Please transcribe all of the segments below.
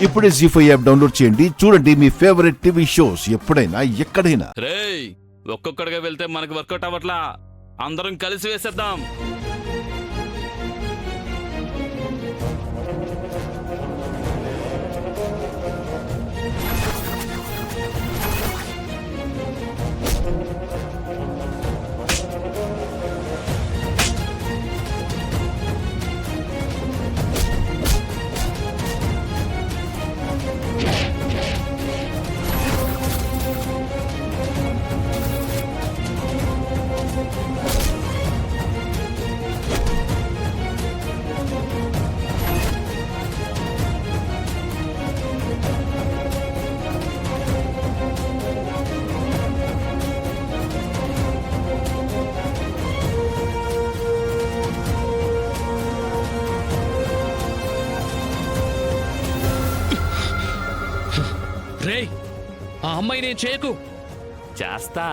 ఇప్పుడే జీ5 app download చేయండి. చూడండి మీ ఫేవరెట్ టీవీ షోస్ ఎప్పుడైనా ఎక్కడైనా. రేయ్, ఒక్కొక్కడిగా వెళ్తే మనకి వర్కౌట్ అవ్వట్లా. అందరం కలిసి వేసేద్దాం. రేయ్, ఆ అమ్మాయి నేను చేయకు. చేస్తా.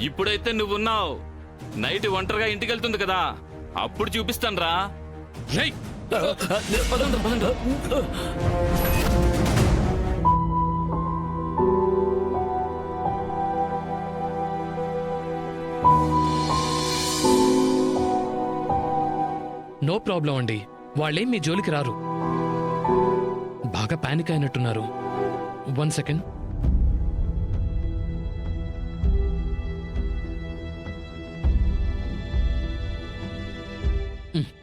ఇప్పుడైతే నువ్వున్నావు. నైట్ ఒంటరిగా ఇంటికి వెళ్తుంది కదా, అప్పుడు చూపిస్తాను రా. రేయ్, పదండి, పదండి. నో ప్రాబ్లం అండి. వాళ్ళేం మీ జోలికి రారు. బాగా పానిక్ అయినట్టున్నారు. 1 సెకండ్.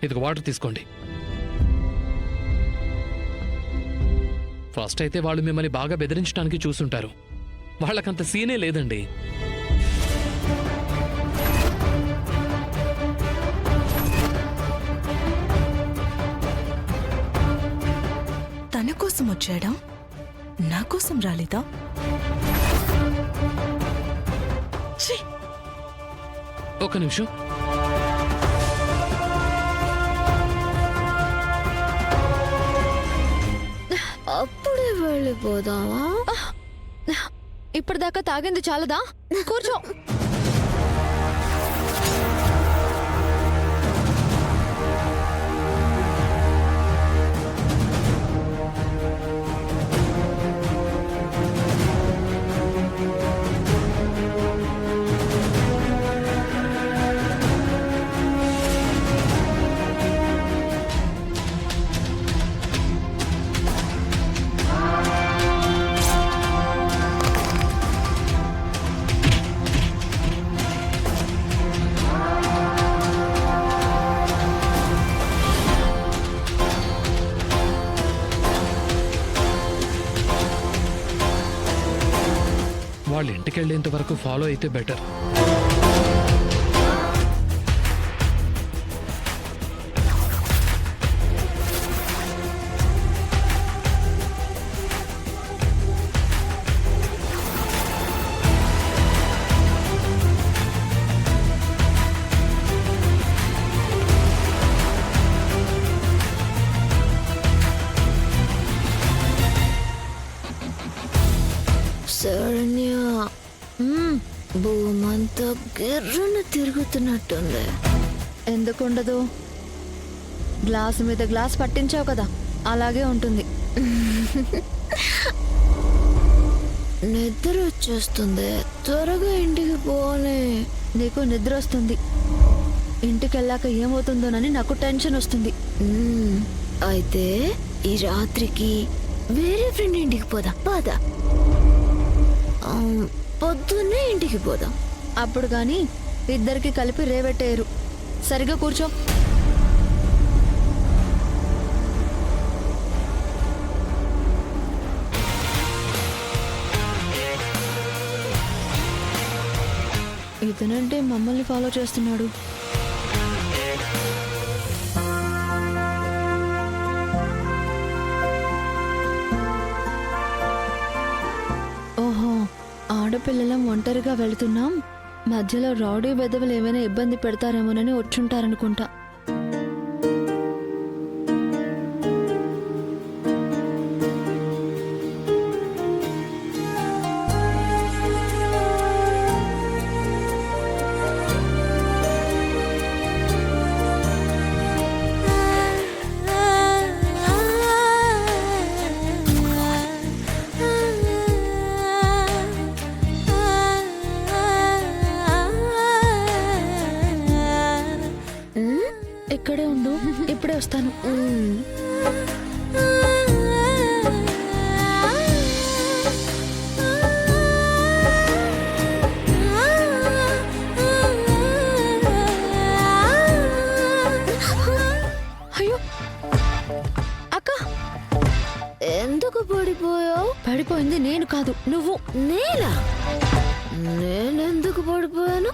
ఇదిగో వాటర్ తీసుకోండి. ఫస్ట్ అయితే వాళ్ళు మిమ్మల్ని బాగా బెదిరించడానికి చూసుంటారు. వాళ్ళకంత సీనే లేదండి. తన కోసం వచ్చాడా, నా కోసం రాలేదా? ఒక నిమిషం. అప్పుడే వెళ్ళిపోదావా? ఇప్పటిదాకా తాగింది చాలదా? కూర్చో. వాళ్ళ ఇంటికి వెళ్ళేంత వరకు ఫాలో అయితే బెటర్. శరణ్య, భూమంతా గిర్రున తిరుగుతున్నట్టుంది. ఎందుకుండదు? గ్లాసు మీద గ్లాస్ పట్టించావు కదా, అలాగే ఉంటుంది. నిద్ర వచ్చేస్తుంది, త్వరగా ఇంటికి పోనే. నీకు నిద్ర వస్తుంది, ఇంటికెళ్ళాక ఏమవుతుందోనని నాకు టెన్షన్ వస్తుంది. అయితే ఈ రాత్రికి వేరే ఫ్రెండ్ ఇంటికి పోదాం పద. పొద్దున్నే ఇంటికి పోదాం. అప్పుడు గాని ఇద్దరికి కలిపి రేవెట్టేయరు. సరిగా కూర్చో. ఇతనంటే మమ్మల్ని ఫాలో చేస్తున్నాడు. ఓహో, ఆడపిల్లలం ఒంటరిగా వెళుతున్నాం, మధ్యలో రౌడీ వెధవలు ఏమైనా ఇబ్బంది పెడతారేమోనని వచ్చుంటారనుకుంటా. ఇక్కడే ఉండు, ఇప్పుడే వస్తాను. అయ్యో అక్క, ఎందుకు పడిపోయావు? పడిపోయింది నేను కాదు, నువ్వు. నేనా? నేనెందుకు పడిపోయాను?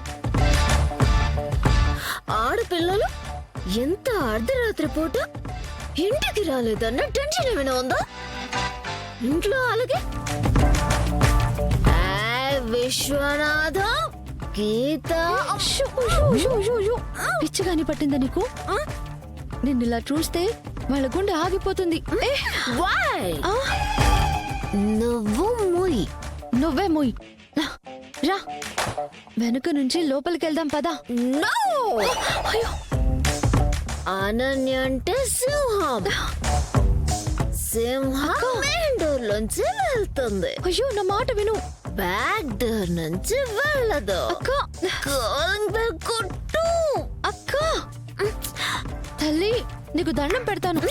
ఆడపిల్లలు ఎంత అర్ధరాత్రి పూట ఇంటికి రాలేదన్న టెన్షన్ ఏమైనా ఉందా? ఇంట్లో అలాగే విశ్వనాథ, గీత. పిచ్చిగాని పట్టిందా నీకు? నిన్నిలా చూస్తే వాళ్ళ గుండె ఆగిపోతుంది. Why? నువ్వు మొయ్. నువ్వే మొయ్. రా, వెనుక నుంచి లోపలికి వెళ్దాం పదా. No! అయ్యో, అనన్య అంటే సింహం. సింహం మెయిన్ డోర్ నుంచి వెళ్తుంది, అయ్యో నా మాట విను. బ్యాక్ డోర్ నుంచి వెళ్ళదు. అక్క, కాలింగ్ బెల్ కొట్టు. అక్క, తల్లి నీకు దండం పెడతాను,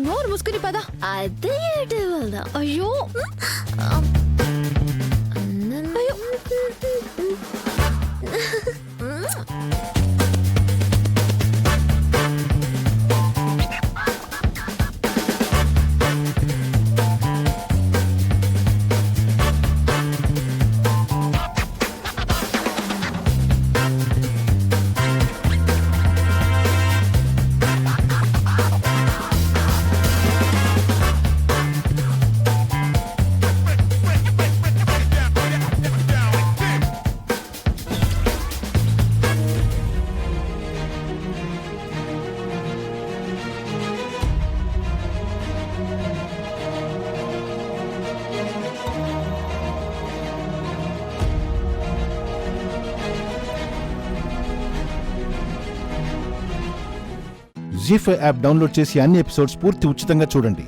నోరు ముసుకుని పదా. అయితే ఏంటి వెళ్దాం? అయ్యో అయ్యో, జీ5 యాప్ డౌన్లోడ్ చేసి అన్ని ఎపిసోడ్స్ పూర్తి ఉచితంగా చూడండి.